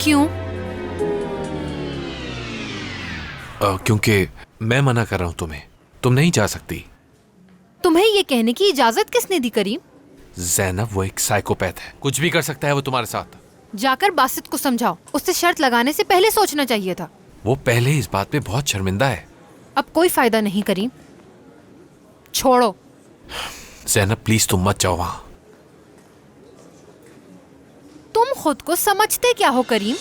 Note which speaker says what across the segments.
Speaker 1: क्यों?
Speaker 2: क्योंकि मैं मना कर रहा हूँ तुम्हें, तुम नहीं जा सकती।
Speaker 1: तुम्हें ये कहने की इजाजत किसने दी करीम?
Speaker 2: ज़ैनब वो एक साइकोपैथ है, कुछ भी कर सकता है वो तुम्हारे साथ।
Speaker 1: जाकर बासित को समझाओ, उससे शर्त लगाने से पहले सोचना चाहिए था।
Speaker 2: वो पहले इस बात पे बहुत शर्मिंदा है।
Speaker 1: अब कोई फायदा नहीं करीम, छोड़ो।
Speaker 2: ज़ैनब प्लीज तुम मत जाओ वहां।
Speaker 1: तुम खुद को समझते क्या हो करीम?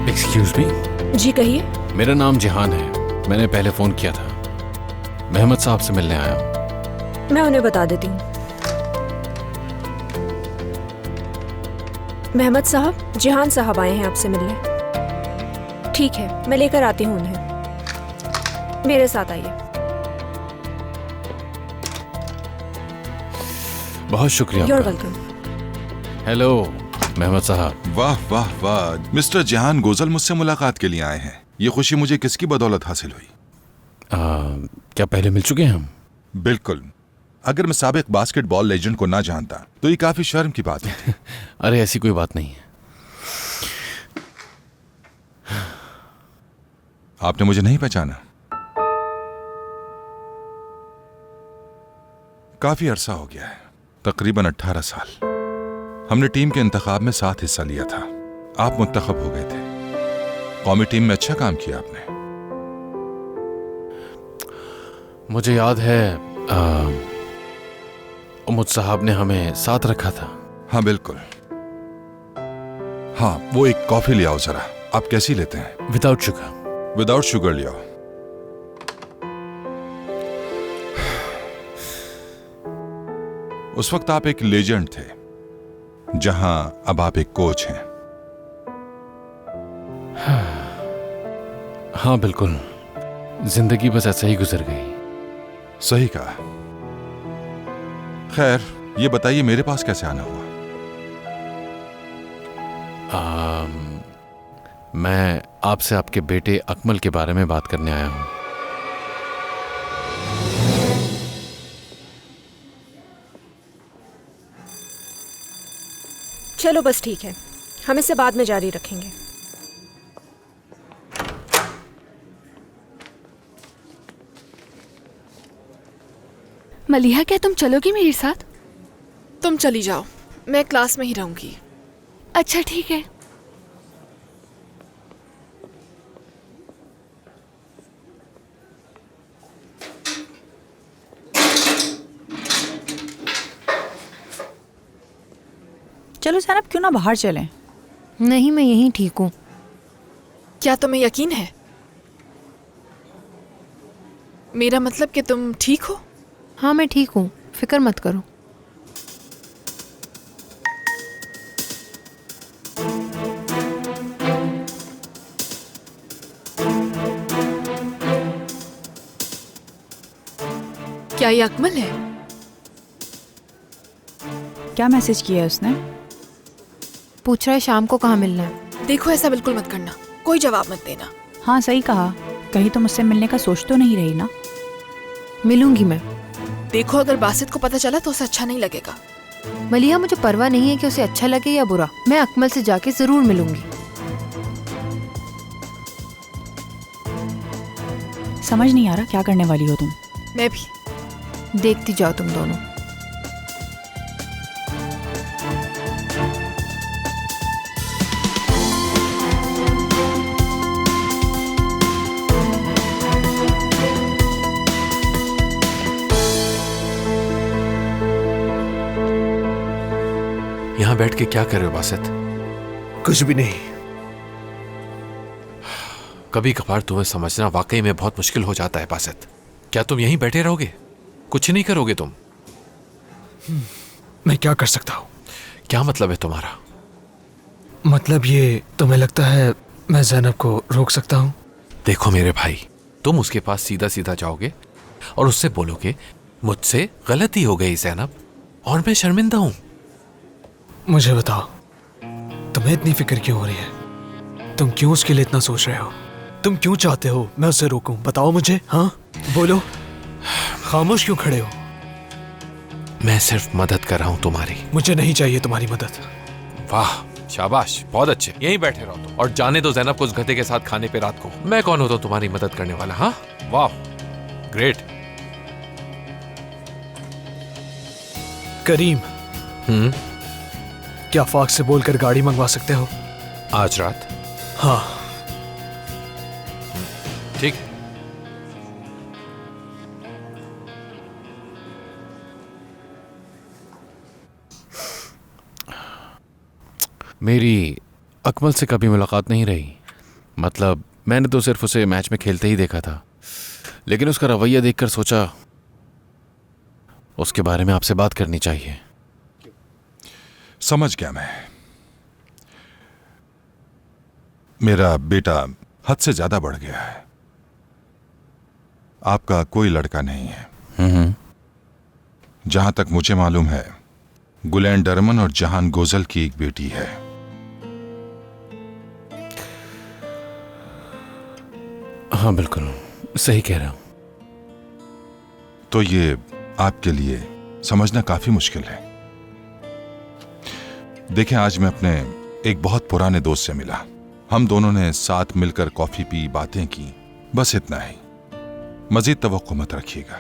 Speaker 2: Excuse me.
Speaker 3: जी कहिए।
Speaker 2: मेरा नाम जिहान है, मैंने पहले फोन किया था। मेहमद साहब से मिलने आया हूँ।
Speaker 3: मैं उन्हें बता देती हूँ। मेहमद साहब, जिहान साहब आए हैं आपसे मिलने। ठीक है, मैं लेकर आती हूँ उन्हें। मेरे साथ आइए।
Speaker 2: बहुत शुक्रिया।
Speaker 3: You're welcome।
Speaker 2: हेलो मेहमद साहब।
Speaker 4: वाह वाह वाह, मिस्टर जिहान गोजल मुझसे मुलाकात के लिए आए हैं। ये खुशी मुझे किसकी बदौलत हासिल हुई?
Speaker 2: क्या पहले मिल चुके हैं हम?
Speaker 4: बिल्कुल। अगर मैं साबिक बास्केटबॉल लेजेंड को ना जानता तो ये काफी शर्म की बात है।
Speaker 2: अरे ऐसी कोई बात नहीं है।
Speaker 4: आपने मुझे नहीं पहचाना? काफी अरसा हो गया है, तकरीबन 18 साल। हमने टीम के इंतखाब में साथ हिस्सा लिया था। आप मुंतखब हो गए थे। कौमी टीम में अच्छा काम किया आपने।
Speaker 2: मुझे याद है उमुद साहब ने हमें साथ रखा था।
Speaker 4: हाँ बिल्कुल। हाँ, वो एक कॉफी ले आओ जरा। आप कैसी लेते हैं?
Speaker 2: Without sugar.
Speaker 4: विदाउट शुगर ले आओ। उस वक्त आप एक लेजेंड थे, जहां अब आप एक कोच हैं।
Speaker 2: हाँ बिल्कुल, जिंदगी बस ऐसे ही गुजर गई।
Speaker 4: सही कहा। खैर, ये बताइए मेरे पास कैसे आना हुआ?
Speaker 2: मैं आपसे आपके बेटे अकमल के बारे में बात करने आया हूं।
Speaker 3: चलो बस ठीक है, हम इसे बाद में जारी रखेंगे।
Speaker 5: मलिहा, क्या तुम चलोगी मेरे साथ?
Speaker 6: तुम चली जाओ, मैं क्लास में ही रहूंगी।
Speaker 5: अच्छा ठीक है।
Speaker 7: चलो ज़ैनब, क्यों ना बाहर चलें?
Speaker 1: नहीं, मैं यहीं ठीक हूँ।
Speaker 6: क्या तुम्हें यकीन है? मेरा मतलब कि तुम ठीक हो?
Speaker 1: हाँ मैं ठीक हूँ, फिक्र मत करो।
Speaker 6: क्या ये अकमल है?
Speaker 7: क्या मैसेज किया है उसने?
Speaker 1: पूछ रहा है शाम को कहाँ मिलना है।
Speaker 6: देखो, ऐसा बिल्कुल मत करना, कोई जवाब मत देना।
Speaker 7: हाँ सही कहा, कहीं तुम मुझसे मिलने का सोच तो नहीं रही ना?
Speaker 1: मिलूंगी मैं।
Speaker 6: देखो, अगर बासित को पता चला तो उसे अच्छा नहीं लगेगा।
Speaker 1: मलिहा, मुझे परवाह नहीं है कि उसे अच्छा लगे या बुरा। मैं अकमल से जाके जरूर मिलूंगी।
Speaker 7: समझ नहीं आ रहा क्या करने वाली हो तुम।
Speaker 6: मैं भी।
Speaker 1: देखती जाओ तुम दोनों।
Speaker 2: यहाँ बैठ के क्या कर रहे हो बासित?
Speaker 8: कुछ भी नहीं।
Speaker 2: कभी कभार तुम्हें समझना वाकई में बहुत मुश्किल हो जाता है बासित। क्या तुम यहीं बैठे रहोगे? कुछ नहीं करोगे तुम?
Speaker 8: मैं क्या कर सकता हूँ?
Speaker 2: क्या मतलब है तुम्हारा?
Speaker 8: मतलब ये, तुम्हें लगता है मैं ज़ैनब को रोक सकता हूँ?
Speaker 2: देखो मेरे भाई, तुम उसके पास सीधा सीधा जाओगे और उससे बोलोगे मुझसे गलती हो गई ज़ैनब और मैं शर्मिंदा हूं।
Speaker 8: मुझे बताओ, तुम्हें इतनी फिक्र क्यों हो रही है? तुम क्यों उसके लिए इतना सोच रहे हो? तुम क्यों चाहते हो मैं उसे रोकूं? बताओ मुझे। हाँ बोलो, खामोश क्यों खड़े हो?
Speaker 2: मैं सिर्फ मदद कर रहा हूं तुम्हारी।
Speaker 8: मुझे नहीं चाहिए तुम्हारी मदद।
Speaker 2: वाह, शाबाश, बहुत अच्छे। यहीं बैठे रहो तुम और जाने दो ज़ैनब को उस गधे के साथ खाने पे रात को। मैं कौन होता हूं तुम्हारी मदद करने वाला? हाँ, वाह, ग्रेट।
Speaker 8: करीम, क्या फाक से बोलकर गाड़ी मंगवा सकते हो?
Speaker 2: आज रात?
Speaker 8: हाँ।
Speaker 2: ठीक। मेरी अकमल से कभी मुलाकात नहीं रही। मतलब मैंने तो सिर्फ उसे मैच में खेलते ही देखा था, लेकिन उसका रवैया देखकर सोचा उसके बारे में आपसे बात करनी चाहिए।
Speaker 4: समझ गया मैं। मेरा बेटा हद से ज्यादा बढ़ गया है। आपका कोई लड़का नहीं है। जहां तक मुझे मालूम है, गुलैन डरमन और जहान गोजल की एक बेटी है।
Speaker 2: हाँ बिल्कुल सही कह रहा हूं।
Speaker 4: तो ये आपके लिए समझना काफी मुश्किल है। देखें, आज मैं अपने एक बहुत पुराने दोस्त से मिला। हम दोनों ने साथ मिलकर कॉफी पी, बातें की, बस इतना ही। मजीद तवक्को मत रखिएगा।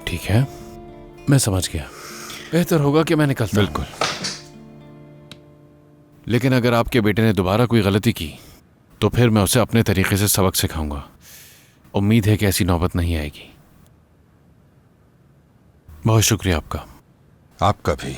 Speaker 2: ठीक है, मैं समझ गया। बेहतर होगा कि मैं निकलता हूं।
Speaker 4: बिल्कुल।
Speaker 2: लेकिन अगर आपके बेटे ने दोबारा कोई गलती की तो फिर मैं उसे अपने तरीके से सबक सिखाऊंगा। उम्मीद है कि ऐसी नौबत नहीं आएगी। बहुत शुक्रिया आपका।
Speaker 4: आपका भी।